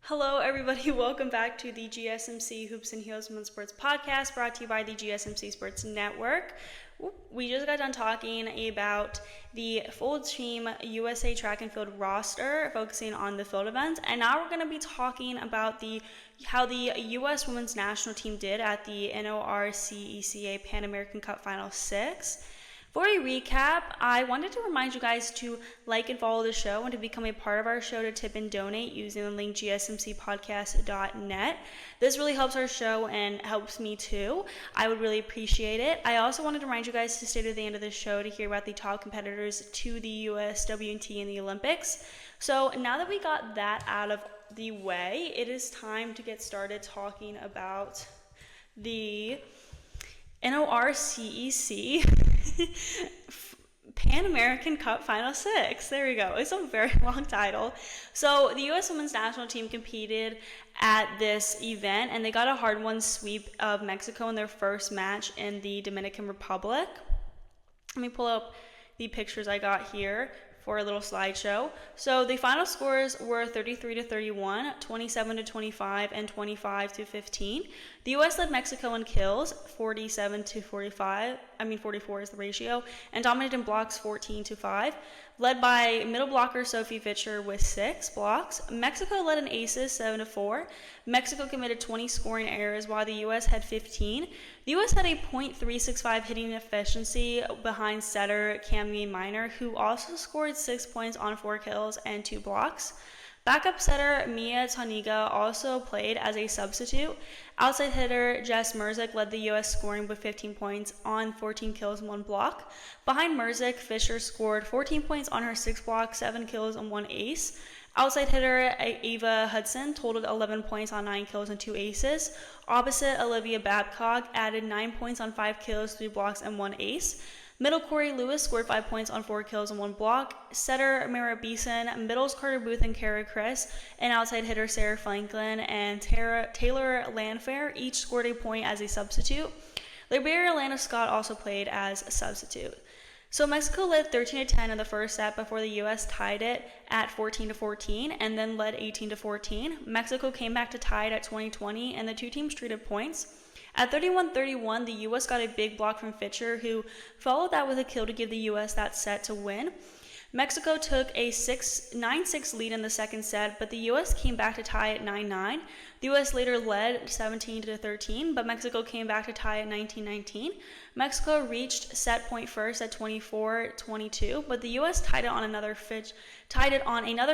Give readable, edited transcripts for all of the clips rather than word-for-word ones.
Hello, everybody. Welcome back to the GSMC Hoops and Heels Women's Sports Podcast, brought to you by the GSMC Sports Network. We just got done talking about the full team USA track and field roster, focusing on the field events, and now we're going to be talking about how the U.S. Women's National Team did at the NORCECA Pan American Cup Final 6. For a recap, I wanted to remind you guys to like and follow the show and to become a part of our show to tip and donate using the link gsmcpodcast.net. This really helps our show and helps me too. I would really appreciate it. I also wanted to remind you guys to stay to the end of the show to hear about the top competitors to the USWNT in the Olympics. So now that we got that out of the way, it is time to get started talking about the NORCEC Pan American Cup Final 6. There we go. It's a very long title. So the U.S. Women's National Team competed at this event, and they got a hard-won sweep of Mexico in their first match in the Dominican Republic. Let me pull up the pictures I got here for a little slideshow. So the final scores were 33-31, 27-25, and 25-15. The U.S. led Mexico in kills, 47-45. 44 is the ratio, and dominated in blocks 14-5. Led by middle blocker Sophie Fischer with 6 blocks. Mexico led in aces 7-4. Mexico committed 20 scoring errors while the U.S. had 15. The U.S. had a .365 hitting efficiency behind setter Cami Minor, who also scored 6 points on 4 kills and 2 blocks. Backup setter Mia Taniga also played as a substitute. Outside hitter Jess Mruzik led the U.S. scoring with 15 points on 14 kills and 1 block. Behind Mruzik, Fischer scored 14 points on her 6 blocks, 7 kills, and 1 ace. Outside hitter Ava Hudson totaled 11 points on 9 kills and 2 aces. Opposite Olivia Babcock added 9 points on 5 kills, 3 blocks, and 1 ace. Middle Corey Lewis scored 5 points on 4 kills and 1 block. Setter Merritt Beason, middles Carter Booth and Kara Chris, and outside hitter Sarah Franklin and Taylor Landfair each scored a point as a substitute. Liberia Lana Scott also played as a substitute. So Mexico led 13-10 in the first set before the U.S. tied it at 14-14 and then led 18-14. Mexico came back to tie it at 20-20 and the two teams traded points. At 31-31, the U.S. got a big block from Fischer, who followed that with a kill to give the U.S. that set to win. Mexico took a 9-6 lead in the second set, but the U.S. came back to tie at 9-9. The U.S. later led 17-13, but Mexico came back to tie at 19-19. Mexico reached set point first at 24-22, but the U.S. tied it on another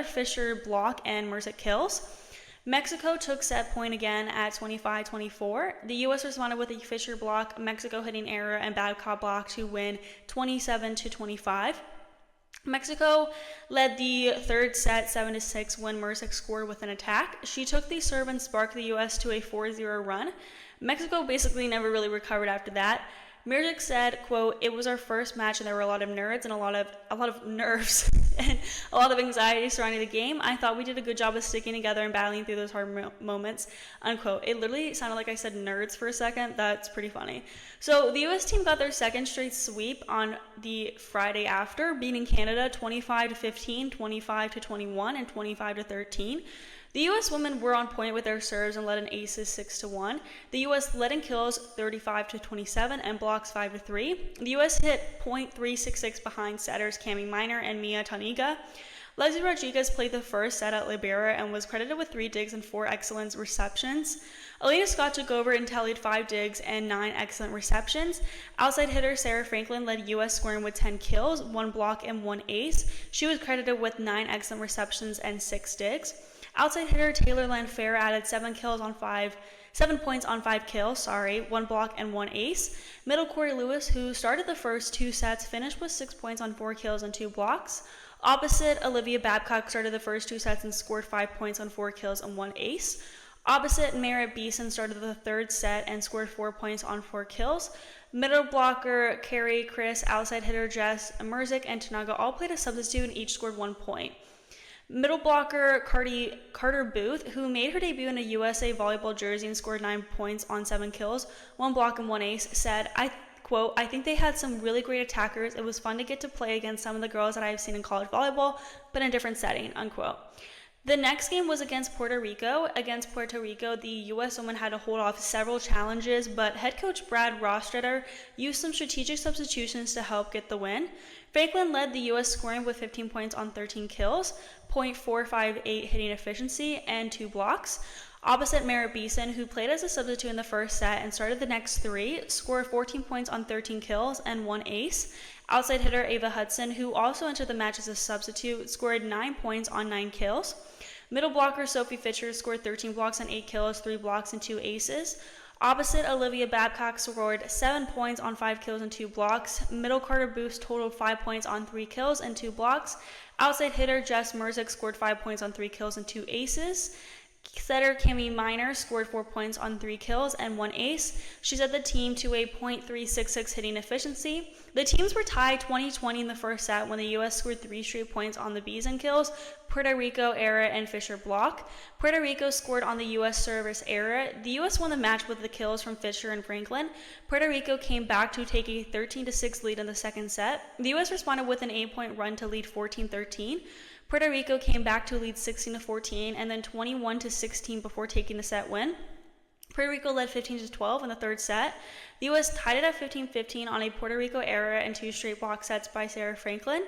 Fischer block and Mruzik kills. Mexico took set point again at 25-24. The U.S. responded with a Fischer block, Mexico hitting error, and Babcock block to win 27-25. Mexico led the third set 7-6 when Mruzik scored with an attack. She took the serve and sparked the U.S. to a 4-0 run. Mexico basically never really recovered after that. Mruzik said, quote, "It was our first match and there were a lot of nerves and a lot of nerves and a lot of anxiety surrounding the game. I thought we did a good job of sticking together and battling through those hard moments," unquote. It literally sounded like I said nerds for a second. That's pretty funny. So the U.S. team got their second straight sweep on the Friday after, beating Canada 25-15, 25-21, and 25-13. The U.S. women were on point with their serves and led in aces 6-1. The U.S. led in kills 35-27 and blocks 5-3. The U.S. hit .366 behind setters Cami Minor and Mia Taniga. Leslie Rodriguez played the first set at Liberia and was credited with 3 digs and 4 excellent receptions. Elena Scott took over and tallied 5 digs and 9 excellent receptions. Outside hitter Sarah Franklin led U.S. scoring with 10 kills, 1 block, and 1 ace. She was credited with 9 excellent receptions and 6 digs. Outside hitter Taylor Landfair added 7 points on 5 kills, 1 block and 1 ace. Middle Corey Lewis, who started the first 2 sets, finished with 6 points on 4 kills and 2 blocks. Opposite Olivia Babcock started the first 2 sets and scored 5 points on 4 kills and 1 ace. Opposite Merritt Beason started the third set and scored 4 points on 4 kills. Middle blocker Carrie, Chris, outside hitter Jess, Mruzik, and Tanaga all played a substitute and each scored 1 point. Middle blocker Carter Booth, who made her debut in a USA volleyball jersey and scored 9 points on 7 kills, 1 block and 1 ace, said, quote, "I think they had some really great attackers. It was fun to get to play against some of the girls that I've seen in college volleyball, but in a different setting," unquote. The next game was against Puerto Rico. Against Puerto Rico, the U.S. women had to hold off several challenges, but head coach Brad Rostratter used some strategic substitutions to help get the win. Franklin led the U.S. scoring with 15 points on 13 kills, .458 hitting efficiency, and 2 blocks. Opposite Merritt Beason, who played as a substitute in the first set and started the next 3, scored 14 points on 13 kills and 1 ace. Outside hitter Ava Hudson, who also entered the match as a substitute, scored 9 points on 9 kills. Middle blocker Sophie Fischer scored 13 blocks and 8 kills, 3 blocks, and 2 aces. Opposite Olivia Babcock scored 7 points on 5 kills and 2 blocks. Middle Carter Booth totaled 5 points on 3 kills and 2 blocks. Outside hitter Jess Mruzik scored 5 points on 3 kills and 2 aces. Setter Cami Miner scored 4 points on 3 kills and 1 ace. She led the team to a .366 hitting efficiency. The teams were tied 20-20 in the first set when the U.S. scored 3 straight points on the Beason kills, Puerto Rico error, and Fischer block. Puerto Rico scored on the U.S. service error. The U.S. won the match with the kills from Fischer and Franklin. Puerto Rico came back to take a 13-6 lead in the second set. The U.S. responded with an 8-point run to lead 14-13. Puerto Rico came back to lead 16-14 and then 21-16 before taking the set win. Puerto Rico led 15-12 in the third set. The U.S. tied it at 15-15 on a Puerto Rico error and 2 straight block sets by Sarah Franklin.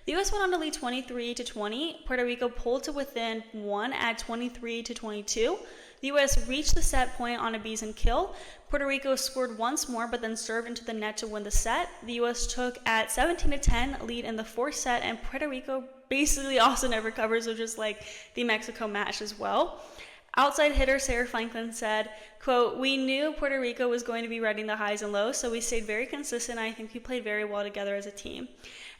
The U.S. went on to lead 23-20. Puerto Rico pulled to within 1 at 23-22. The U.S. reached the set point on a Beason kill. Puerto Rico scored once more, but then served into the net to win the set. The U.S. took at 17-10 lead in the fourth set, and Puerto Rico basically also never covered, so just like the Mexico match as well. Outside hitter Sarah Franklin said, quote, "We knew Puerto Rico was going to be riding the highs and lows, so we stayed very consistent. I think we played very well together as a team."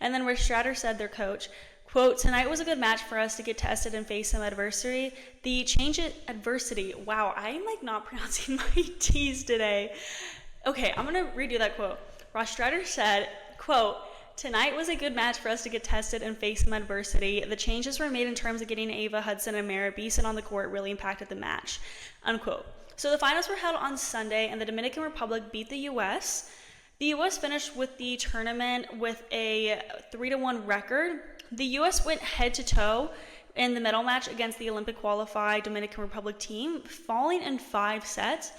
And then Rostratter said, their coach, quote, "Tonight was a good match for us to get tested and face some adversity. Wow, I'm like not pronouncing my T's today. Okay, I'm going to redo that quote. Rostratter said, quote, "Tonight was a good match for us to get tested and face some adversity. The changes were made in terms of getting Ava Hudson and Merritt Beason on the court really impacted the match," unquote. So the finals were held on Sunday, and the Dominican Republic beat the U.S. The U.S. finished with the tournament with a 3-1 record. The U.S. went head-to-toe in the medal match against the Olympic-qualified Dominican Republic team, falling in 5 sets.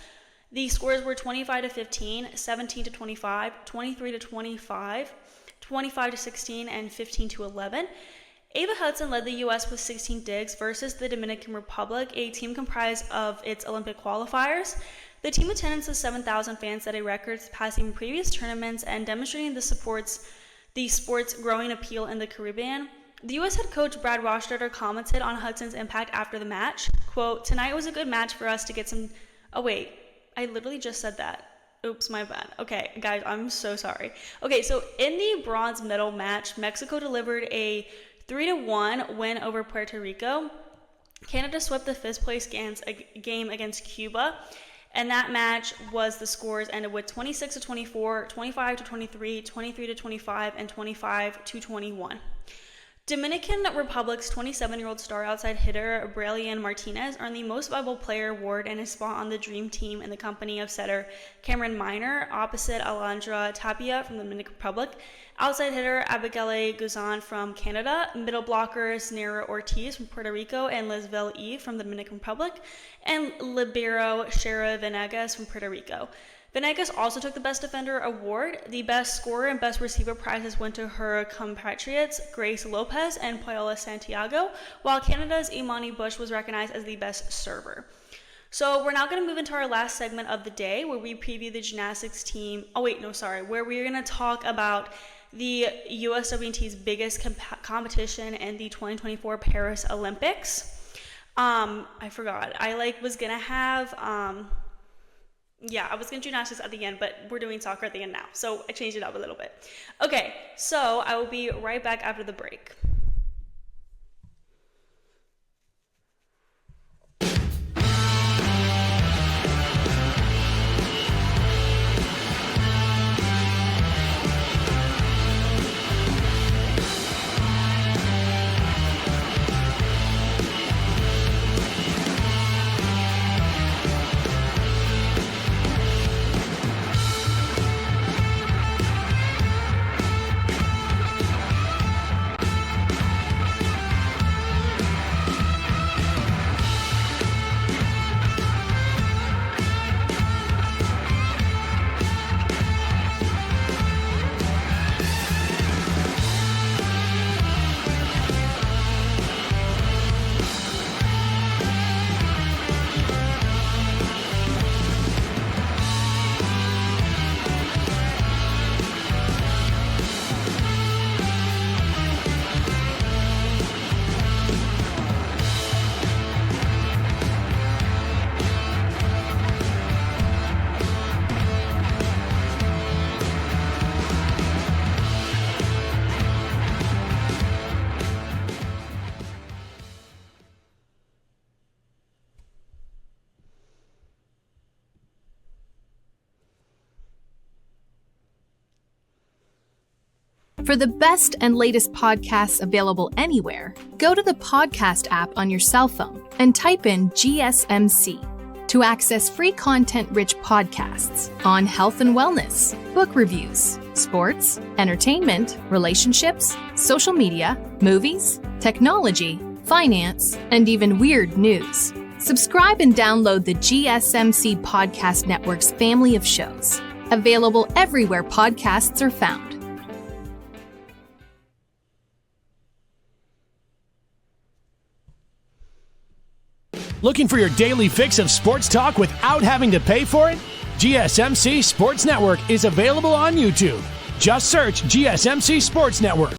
The scores were 25-15, 17-25, 23-25, 25-16, and 15-11. Ava Hudson led the U.S. with 16 digs versus the Dominican Republic, a team comprised of its Olympic qualifiers. The team attendance of 7,000 fans set a record, passing previous tournaments and demonstrating the sport's growing appeal in the Caribbean. The U.S. head coach Brad Rostratter commented on Hudson's impact after the match. Quote, "Tonight was a good match for us to get some..." Oh wait, I literally just said that. Oops, my bad. Okay, guys, I'm so sorry. Okay, so in the bronze medal match, Mexico delivered a 3-1 win over Puerto Rico. Canada swept the fifth place game against Cuba, and that match was the scores ended with 26-24, 25-23, 23-25, and 25-21. Dominican Republic's 27-year-old star outside hitter Aurelian Martinez earned the Most Valuable Player award and a spot on the Dream Team in the company of setter Cameron Miner, opposite Alondra Tapia from the Dominican Republic, outside hitter Abigail Guzan from Canada, middle blockers Nera Ortiz from Puerto Rico and Lisbel Eve from the Dominican Republic, and libero Shara Venegas from Puerto Rico. Venegas also took the Best Defender award. The Best Scorer and Best Receiver prizes went to her compatriots Grace Lopez and Paola Santiago, while Canada's Imani Bush was recognized as the Best Server. So we're now going to move into our last segment of the day where we preview the gymnastics team. Where we're going to talk about the USWNT's biggest competition in the 2024 Paris Olympics. I forgot. I was going to have... I was going to do gymnastics at the end, but we're doing soccer at the end now. So I changed it up a little bit. Okay, so I will be right back after the break. For the best and latest podcasts available anywhere, go to the podcast app on your cell phone and type in GSMC to access free content-rich podcasts on health and wellness, book reviews, sports, entertainment, relationships, social media, movies, technology, finance, and even weird news. Subscribe and download the GSMC Podcast Network's family of shows, available everywhere podcasts are found. Looking for your daily fix of sports talk without having to pay for it? GSMC Sports Network is available on YouTube. Just search GSMC Sports Network.